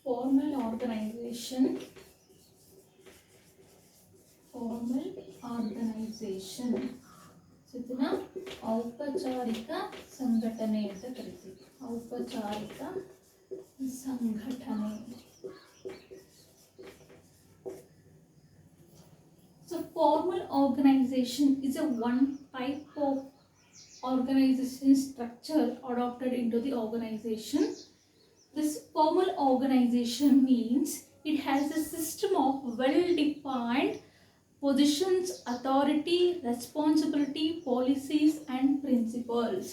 formal organization ಇದನ್ನ ಔಪಚಾರಿಕ ಸಂಘಟನೆ ಅಂತ ಕರಿತೀವಿ. ಔಪಚಾರಿಕ ಸಂಘಟನೆ. So formal organization is a one type of organization structure adopted into the organization. This formal organization means it has a system of well-defined positions, authority, responsibility, policies and principles.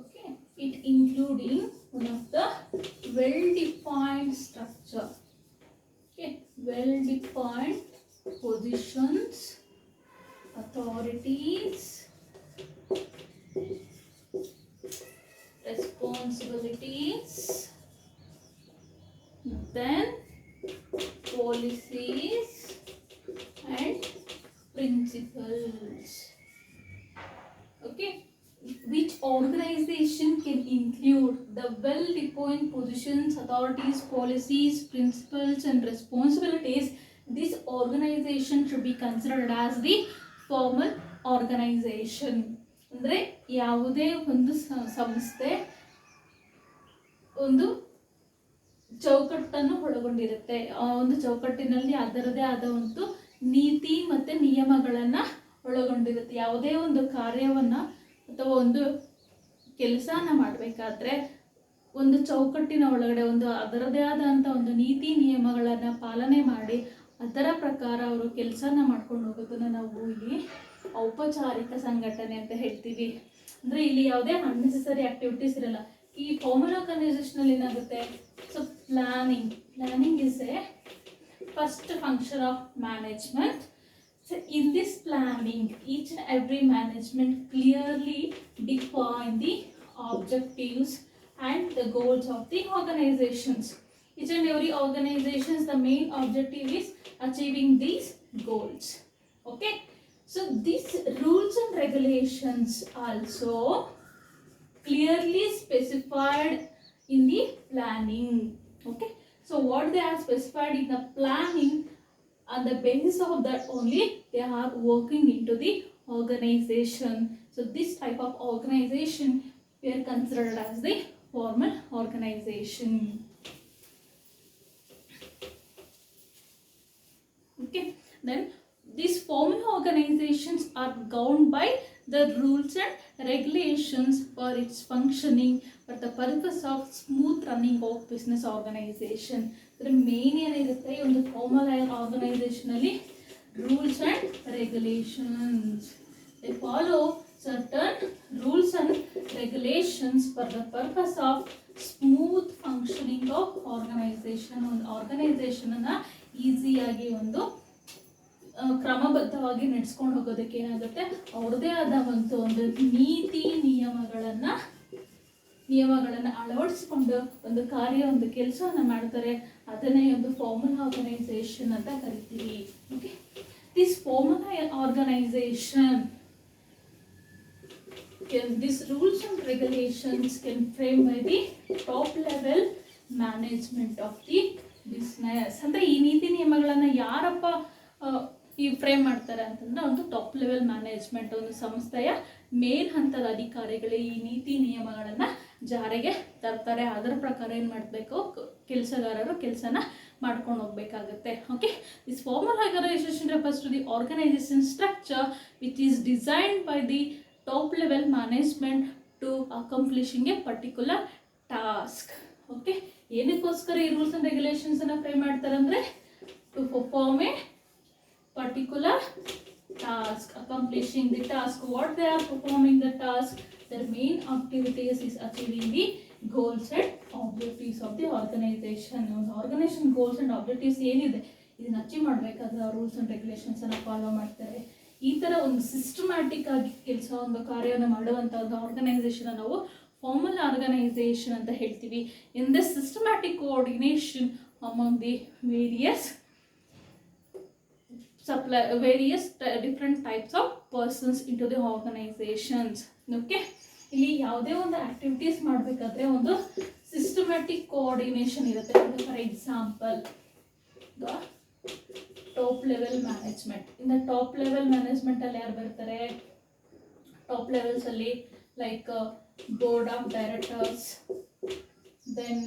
Okay, it including one of the well-defined structure. Okay, well-defined positions, authorities, responsibilities, then policies and principles. Okay, which organization can include the well-defined positions, authorities, policies, principles and responsibilities. This organization should be considered as the formal organization. ಅಂದರೆ ಯಾವುದೇ ಒಂದು ಸಂಸ್ಥೆ ಒಂದು ಚೌಕಟ್ಟನ್ನು ಒಳಗೊಂಡಿರುತ್ತೆ. ಆ ಒಂದು ಚೌಕಟ್ಟಿನಲ್ಲಿ ಅದರದೇ ಆದ ಒಂದು ನೀತಿ ಮತ್ತು ನಿಯಮಗಳನ್ನು ಒಳಗೊಂಡಿರುತ್ತೆ. ಯಾವುದೇ ಒಂದು ಕಾರ್ಯವನ್ನು ಅಥವಾ ಒಂದು ಕೆಲಸನ ಮಾಡಬೇಕಾದ್ರೆ ಒಂದು ಚೌಕಟ್ಟಿನ ಒಳಗಡೆ ಒಂದು ಅದರದೇ ಆದಂಥ ಒಂದು ನೀತಿ ನಿಯಮಗಳನ್ನು ಪಾಲನೆ ಮಾಡಿ ಅದರ ಪ್ರಕಾರ ಅವರು ಕೆಲಸನ ಮಾಡ್ಕೊಂಡು ಹೋಗೋದನ್ನು ನಾವು ಇಲ್ಲಿ ಔಪಚಾರಿಕ ಸಂಘಟನೆ ಅಂತ ಹೇಳ್ತೀವಿ. ಅಂದರೆ ಇಲ್ಲಿ ಯಾವುದೇ ಅನ್ನೆಸೆಸರಿ ಆಕ್ಟಿವಿಟೀಸ್ ಇರಲ್ಲ. ಈ ಫಾರ್ಮಲ್ ಆರ್ಗನೈಸೇಷನಲ್ಲಿ ಏನಾಗುತ್ತೆ, so planning is A first function of management. So in this planning, each and every management clearly define the objectives and the goals of the organizations. Each and every organizations, the main objective is achieving these goals. Okay, so these rules and regulations also clearly specified in the planning. Okay, so what they are specified in the planning, on the basis of that only they are working into the organization. So this type of organization we are considered as the formal organization. Okay, then these formal organizations are governed by the rules and regulations for its functioning for the purpose of smooth running of business organization. The main ಏನಿರುತ್ತೆ ಈ ಒಂದು formal organisation ಅಲ್ಲಿ rules and regulations. They follow certain rules and regulations for the purpose of smooth functioning of organization. ಒಂದು organisation ಅನ್ನ ಈಸಿಯಾಗಿ ಒಂದು ಕ್ರಮಬದ್ಧವಾಗಿ ನಡೆಸ್ಕೊಂಡು ಹೋಗೋದಕ್ಕೆ ಏನಾಗುತ್ತೆ, ಅವ್ರದ್ದೇ ಆದ ಒಂದು ನೀತಿ ನಿಯಮಗಳನ್ನು ಅಳವಡಿಸಿಕೊಂಡು ಒಂದು ಒಂದು ಕೆಲಸವನ್ನು ಮಾಡ್ತಾರೆ. ಅದನ್ನೇ ಒಂದು ಫಾರ್ಮಲ್ ಆರ್ಗನೈಸೇಷನ್ ಅಂತ ಕರಿತೀವಿ. Okay, this formal organization, these rules and regulations can frame by the top level management of the business. ಅಂದರೆ ಈ ನೀತಿ ನಿಯಮಗಳನ್ನು ಯಾರಪ್ಪ ಈ ಫ್ರೇಮ್ ಮಾಡ್ತಾರೆ ಅಂತಂದ್ರೆ ಒಂದು ಟಾಪ್ ಲೆವೆಲ್ ಮ್ಯಾನೇಜ್ಮೆಂಟ್, ಒಂದು ಸಂಸ್ಥೆಯ ಮೇಲ್ ಹಂತದ ಅಧಿಕಾರಿಗಳು ಈ ನೀತಿ ನಿಯಮಗಳನ್ನು ಜಾರಿಗೆ ತರ್ತಾರೆ. ಅದರ ಪ್ರಕಾರ ಏನು ಮಾಡಬೇಕು, ಕೆಲಸಗಾರರು ಕೆಲಸನ ಮಾಡ್ಕೊಂಡು ಹೋಗ್ಬೇಕಾಗುತ್ತೆ. Okay, this formal organisation refers to the organisation structure which is designed by the top level management to accomplishing a particular task. Okay, ಏನಕ್ಕೋಸ್ಕರ ಈ ರೂಲ್ಸ್ ಅಂಡ್ ರೆಗ್ಯುಲೇಷನ್ಸ್ ಅನ್ನ ಫ್ರೇಮ್ ಮಾಡ್ತಾರೆ ಅಂದರೆ to perform a particular task, accomplishing the task. What they are performing the task, their main activities is achieving the goals and objectives of the organization. Organization goals and objectives ಏನಿದೆ ಇದನ್ನ achieve ಮಾಡಬೇಕಾದ್ರೆ rules and regulations ಅನ್ನ follow ಮಾಡ್ತಾರೆ. ಈ ಥರ ಒಂದು systematic ಆಗಿ ಕೆಲಸ ಒಂದು ಕಾರ್ಯವನ್ನು ಮಾಡುವಂಥ ಒಂದು ಆರ್ಗನೈಸೇಷನ್ ನಾವು ಫಾರ್ಮಲ್ ಆರ್ಗನೈಸೇಷನ್ ಅಂತ ಹೇಳ್ತೀವಿ. In the systematic coordination among the various different types of persons into the organizations. Okay, ಇಲ್ಲಿ ಯಾವುದೇ ಒಂದು ಆಕ್ಟಿವಿಟೀಸ್ ಮಾಡಬೇಕಾದ್ರೆ ಒಂದು ಸಿಸ್ಟಮ್ಯಾಟಿಕ್ ಕೋಆರ್ಡಿನೇಷನ್ ಇರುತ್ತೆ. For example the top level management. In the top level management ಅಲ್ಲಿ ಯಾರು ಬರ್ತಾರೆ? ಟಾಪ್ ಲೆವೆಲ್ಸ್ ಅಲ್ಲಿ like board of directors, then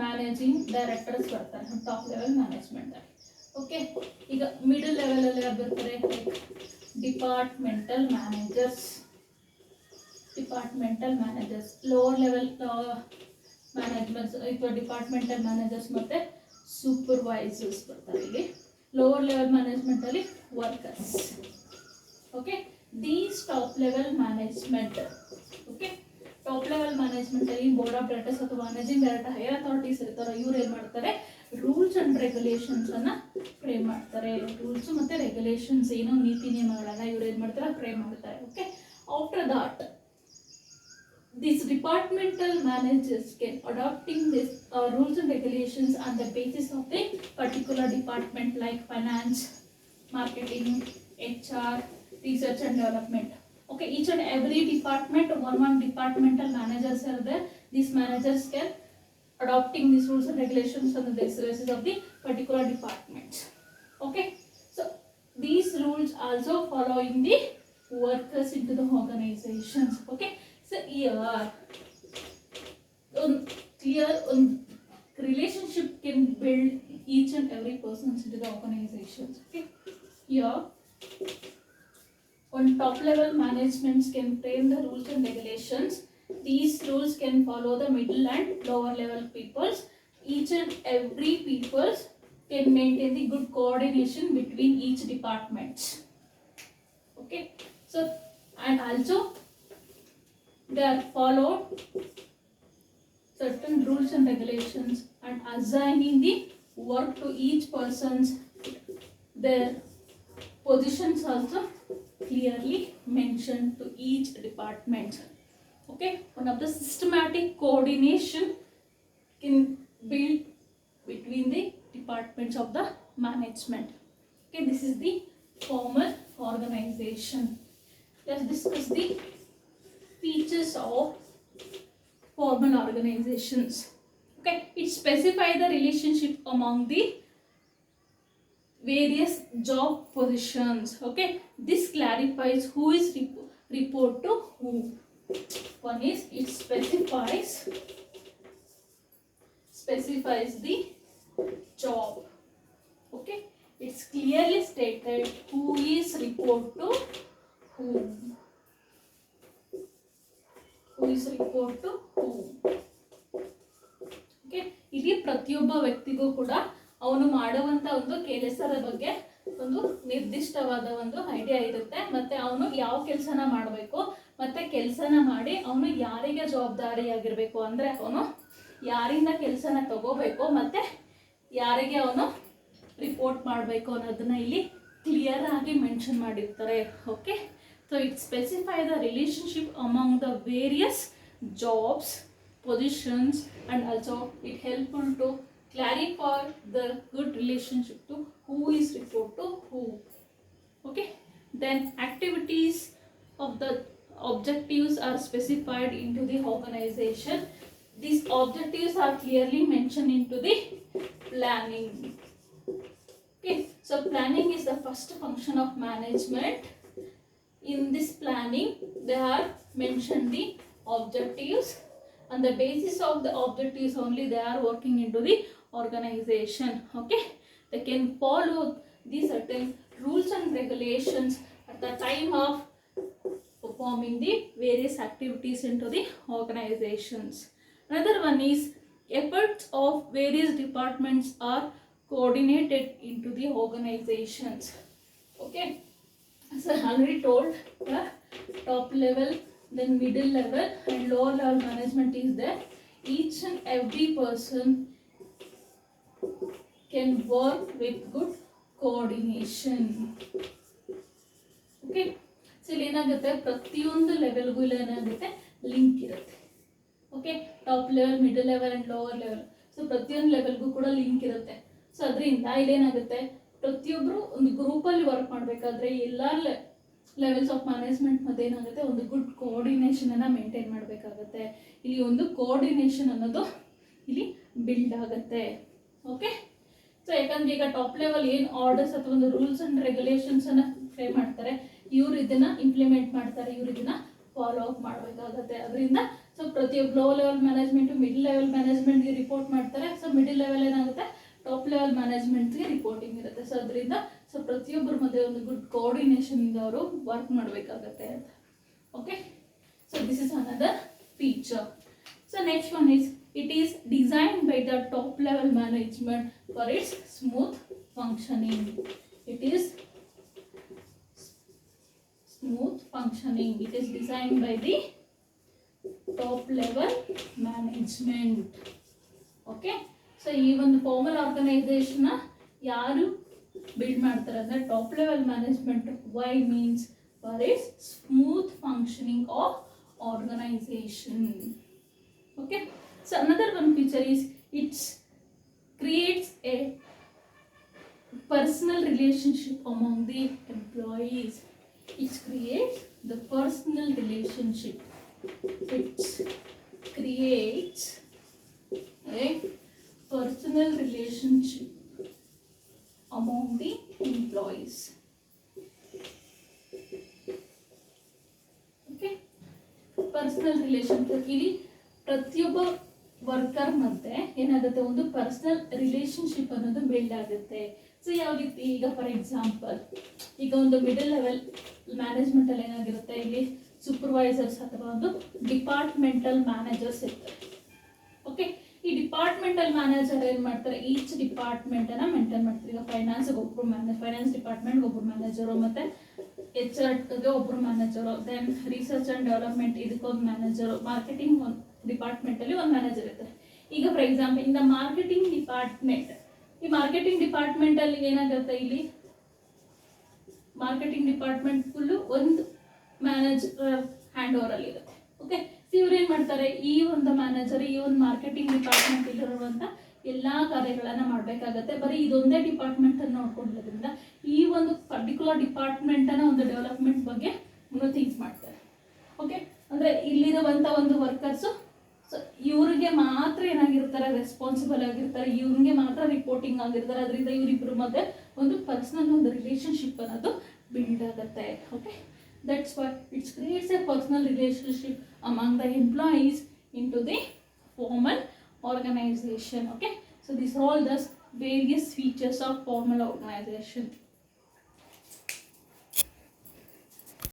managing directors ಬರ್ತಾರೆ ಟಾಪ್ ಲೆವೆಲ್ ಮ್ಯಾನೇಜ್ಮೆಂಟ್ ಅಲ್ಲಿ. ಓಕೆ, ಈಗ ಮಿಡಲ್ ಲೆವೆಲ್ ಅಲ್ಲಿ ಯಾರು ಬರ್ತಾರೆ? Like departmental managers, lower level managements ಅಥವಾ ಡಿಪಾರ್ಟ್ಮೆಂಟಲ್ ಮ್ಯಾನೇಜರ್ಸ್ ಮತ್ತೆ ಸೂಪರ್ವೈಸರ್ಸ್ ಬರ್ತಾರೆ ಇಲ್ಲಿ. ಲೋವರ್ ಲೆವೆಲ್ ಮ್ಯಾನೇಜ್ಮೆಂಟ್ ಅಲ್ಲಿ workers. Okay, these top level management. Okay, top level management ಅಲ್ಲಿ ಬೋರ್ಡ್ ಆಫ್ ಡೈರೆಕ್ಟರ್ಸ್ ಅಥವಾ ಮ್ಯಾನೇಜಿಂಗ್ ಡೈರೆಕ್ಟರ್, ಹೈಯರ್ ಅಥಾರಿಟೀಸ್ ಇರ್ತಾರೆ. ಇವ್ರು ಏನ್ ಮಾಡ್ತಾರೆ? ರೂಲ್ಸ್ ಅಂಡ್ ರೆಗ್ಯುಲೇಷನ್ಸ್ ಅನ್ನ ಫ್ರೇಮ್ ಮಾಡ್ತಾರೆ. ರೂಲ್ಸ್ ಮತ್ತೆ ರೆಗ್ಯುಲೇಷನ್ಸ್ ಏನೋ ನೀತಿ ನಿಯಮಗಳನ್ನ ಇವ್ರು ಏನ್ ಮಾಡ್ತಾರೆ? ಫ್ರೇಮ್ ಮಾಡ್ತಾರೆ. Okay, after that these departmental managers can adopting this rules and regulations on the basis of the particular department like finance, marketing, HR, research and development. Okay, each and every department, one departmental managers are there. These managers can adopting these rules and regulations on the basis of the particular departments. Okay, so these rules also following the workers into the organizations. Okay, so here relationship can build each and every person into the organizations. Okay, here on top level managements can frame the rules and regulations. These rules can follow the middle and lower level peoples. Each and every peoples can maintain the good coordination between each departments. Okay, so and also they are followed certain rules and regulations and assigning the work to each person's their positions also clearly mentioned to each department. Okay, one of the systematic coordination can build between the departments of the management. Okay, this is the formal organization. Let's discuss the features of formal organizations. Okay, it specifies the relationship among the various job positions. Okay, this clarifies who is report to who. One is it specifies the job. Okay, it's clearly stated who is report to whom. Okay, ಇಲ್ಲಿ ಪ್ರತಿಯೊಬ್ಬ ವ್ಯಕ್ತಿಗೂ ಕೂಡ ಅವನು ಮಾಡುವಂತ ಒಂದು ಕೆಲಸದ ಬಗ್ಗೆ ಒಂದು ನಿರ್ದಿಷ್ಟವಾದ ಒಂದು ಐಡಿಯಾ ಇರುತ್ತೆ. ಮತ್ತೆ ಅವನು ಯಾವ ಕೆಲಸನ ಮಾಡಬೇಕು, ಮತ್ತೆ ಕೆಲಸನ ಮಾಡಿ ಅವನು ಯಾರಿಗೆ ಜವಾಬ್ದಾರಿಯಾಗಿರ್ಬೇಕು, ಅಂದ್ರೆ ಅವನು ಯಾರಿಂದ ಕೆಲಸನ ತಗೋಬೇಕು ಮತ್ತೆ ಯಾರಿಗೆ ಅವನು ರಿಪೋರ್ಟ್ ಮಾಡಬೇಕು ಅನ್ನೋದನ್ನ ಇಲ್ಲಿ ಕ್ಲಿಯರ್ ಆಗಿ ಮೆನ್ಷನ್ ಮಾಡಿರ್ತಾರೆ. Okay, so it specifies the relationship among the various jobs positions and also it helpful to clarify the good relationship to who is report to who. Okay, then activities of the objectives are specified into the organization. These objectives are clearly mentioned into the planning. Okay, so planning is the first function of management. In this planning they are mentioned the objectives. On the basis of the objectives only they are working into the organization. Okay, they can follow the certain rules and regulations at the time of performing the various activities into the organizations. Another one is efforts of various departments are coordinated into the organizations. Okay, so I already told the top level, then middle level and lower level management is there. Each and every person can work with good coordination. Okay, so ಇಲ್ಲಿ ಏನಾಗುತ್ತೆ, ಪ್ರತಿಯೊಂದು ಲೆವೆಲ್ಗೂ ಇಲ್ಲಿ ಏನಾಗುತ್ತೆ, link ಇರುತ್ತೆ. Okay, top level, middle level and lower level, so ಪ್ರತಿಯೊಂದು ಲೆವೆಲ್ಗೂ ಕೂಡ link ಇರುತ್ತೆ. So ಅದರಿಂದ ಇಲ್ಲೇನಾಗುತ್ತೆ, ಪ್ರತಿಯೊಬ್ಬರು ಒಂದು ಗ್ರೂಪಲ್ಲಿ ವರ್ಕ್ ಮಾಡಬೇಕಾದ್ರೆ ಎಲ್ಲ ಲೆವೆಲ್ಸ್ ಆಫ್ ಮ್ಯಾನೇಜ್ಮೆಂಟ್ ಮತ್ತೆ ಏನಾಗುತ್ತೆ, ಒಂದು ಗುಡ್ ಕೋಆರ್ಡಿನೇಷನ್ ಅನ್ನ ಮೇಂಟೈನ್ ಮಾಡಬೇಕಾಗುತ್ತೆ. ಇಲ್ಲಿ ಒಂದು ಕೋಆರ್ಡಿನೇಷನ್ ಅನ್ನೋದು ಇಲ್ಲಿ ಬಿಲ್ಡ್ ಆಗುತ್ತೆ. ಓಕೆ, ಸೊ ಯಾಕಂದ್ರೆ ಈಗ ಟಾಪ್ ಲೆವೆಲ್ ಏನು ಆರ್ಡರ್ಸ್ ಅಥವಾ ಒಂದು ರೂಲ್ಸ್ ಅಂಡ್ ರೆಗ್ಯುಲೇಷನ್ಸ್ ಅನ್ನ ಫ್ರೇಮ್ ಮಾಡ್ತಾರೆ, ಇವ್ರು ಇದನ್ನ ಇಂಪ್ಲಿಮೆಂಟ್ ಮಾಡ್ತಾರೆ, ಇವ್ರು ಇದನ್ನ ಫಾಲೋ ಅಪ್ ಮಾಡಬೇಕಾಗುತ್ತೆ. ಅದರಿಂದ ಸೊ ಪ್ರತಿಯೊಬ್ಬ low level management mid level ಮ್ಯಾನೇಜ್ಮೆಂಟ್ಗೆ ರಿಪೋರ್ಟ್ ಮಾಡ್ತಾರೆ. ಸೊ ಮಿಡಿಲ್ ಲೆವೆಲ್ ಏನಾಗುತ್ತೆ, ಟಾಪ್ ಲೆವೆಲ್ ಮ್ಯಾನೇಜ್ಮೆಂಟ್ಗೆ ರಿಪೋರ್ಟಿಂಗ್ ಇರುತ್ತೆ. ಸೊ ಅದರಿಂದ ಸೊ ಪ್ರತಿಯೊಬ್ಬರ ಮಧ್ಯೆ ಒಂದು ಗುಡ್ ಕೋಆರ್ಡಿನೇಷನ್ ಇಂದ ಅವರು ವರ್ಕ್ ಮಾಡಬೇಕಾಗತ್ತೆ ಅಂತ. Okay, so this is another feature. So next one is it is designed by the top level management for its smooth functioning. It is smooth functioning. It is designed by the top level management. Okay, so ಈ ಒಂದು formal organisation ಯಾರು build ಮಾಡ್ತಾರೆ ಅಂದ್ರೆ top level management. Why means for its smooth functioning of organization. Okay, so another one feature is it creates a personal relationship among the employees. It creates the personal relationship. It creates a personal relationship among the employees. Okay, personal relationship ಇಲ್ಲಿ ಪ್ರತಿಯೊಬ್ಬ worker ಮತ್ತೆ ಏನಾಗುತ್ತೆ, ಒಂದು personal relationship ಅನ್ನೋದು build ಆಗುತ್ತೆ. So ಯಾವ ರೀತಿ, ಈಗ ಫಾರ್ ಎಕ್ಸಾಂಪಲ್ ಈಗ ಒಂದು ಮಿಡಲ್ ಲೆವೆಲ್ ಮ್ಯಾನೇಜ್ಮೆಂಟ್ ಅಲ್ಲಿ ಏನಾಗಿರುತ್ತೆ, ಇಲ್ಲಿ ಸೂಪರ್ವೈಸರ್ಸ್ ಅಥವಾ ಒಂದು ಡಿಪಾರ್ಟ್ಮೆಂಟಲ್ ಮ್ಯಾನೇಜರ್ಸ್ ಇರ್ತಾರೆ. ಓಕೆ, ಈ ಡಿಪಾರ್ಟ್ಮೆಂಟಲ್ ಮ್ಯಾನೇಜರ್ ಏನ್ ಮಾಡ್ತಾರೆ, ಈಚ್ ಡಿಪಾರ್ಟ್ಮೆಂಟ್ ಅನ್ನ ಮೇಂಟೈನ್ ಮಾಡ್ತಾರೆ. ಈಗ ಫೈನಾನ್ಸ್ ಡಿಪಾರ್ಟ್ಮೆಂಟ್ ಒಬ್ಬರು ಮ್ಯಾನೇಜರು, ಮತ್ತೆ HR ಒಬ್ಬರು manager, then research and development ಇದಕ್ಕೊಂದು ಮ್ಯಾನೇಜರು, ಮಾರ್ಕೆಟಿಂಗ್ ಒಂದು ಡಿಪಾರ್ಟ್ಮೆಂಟ್ ಅಲ್ಲಿ ಒಂದು ಮ್ಯಾನೇಜರ್ ಇರ್ತಾರೆ. ಈಗ for example in the marketing department, ಈ ಮಾರ್ಕೆಟಿಂಗ್ ಡಿಪಾರ್ಟ್ಮೆಂಟ್ ಅಲ್ಲಿ ಏನಾಗುತ್ತೆ, ಇಲ್ಲಿ ಮಾರ್ಕೆಟಿಂಗ್ ಡಿಪಾರ್ಟ್ಮೆಂಟ್ ಫುಲ್ಲು ಒಂದು ಮ್ಯಾನೇಜರ್ ಹ್ಯಾಂಡ್ ಓವರ್ ಅಲ್ಲಿ ಇರುತ್ತೆ. ಓಕೆ, ಇವ್ರು ಏನ್ ಮಾಡ್ತಾರೆ, ಈ ಒಂದು ಮ್ಯಾನೇಜರ್ ಈ ಒಂದು ಮಾರ್ಕೆಟಿಂಗ್ ಡಿಪಾರ್ಟ್ಮೆಂಟ್ ಇಲ್ಲಿರುವಂತ ಎಲ್ಲಾ ಕಾರ್ಯಗಳನ್ನ ಮಾಡ್ಬೇಕಾಗತ್ತೆ. ಬರೀ ಇದೊಂದೇ ಡಿಪಾರ್ಟ್ಮೆಂಟ್ ಅನ್ನು ನೋಡ್ಕೊಂಡಿರೋದ್ರಿಂದ ಈ ಒಂದು ಪರ್ಟಿಕ್ಯುಲರ್ ಡಿಪಾರ್ಟ್ಮೆಂಟ್ ಅನ್ನ ಒಂದು ಡೆವಲಪ್ಮೆಂಟ್ ಬಗ್ಗೆ ಥಿಂಕ್ ಮಾಡ್ತಾರೆ. ಓಕೆ, ಅಂದ್ರೆ ಇಲ್ಲಿರುವಂತ ಒಂದು ವರ್ಕರ್ಸು ಸೊ ಇವ್ರಿಗೆ ಮಾತ್ರ ಏನಾಗಿರ್ತಾರೆ, ರೆಸ್ಪಾನ್ಸಿಬಲ್ ಆಗಿರ್ತಾರೆ, ಇವ್ರಿಗೆ ಮಾತ್ರ ರಿಪೋರ್ಟಿಂಗ್ ಆಗಿರ್ತಾರೆ. ಅದರಿಂದ ಇವರಿಬ್ಬರ ಮಧ್ಯೆ ಒಂದು ಪರ್ಸನಲ್ ಒಂದು ರಿಲೇಶನ್ಶಿಪ್ ಅನ್ನೋದು ಬಿಲ್ಡ್ ಆಗುತ್ತೆ. Okay, that's why it's creates a personal relationship among the employees in to the formal organization. Okay, so these are all the various features of formal organization.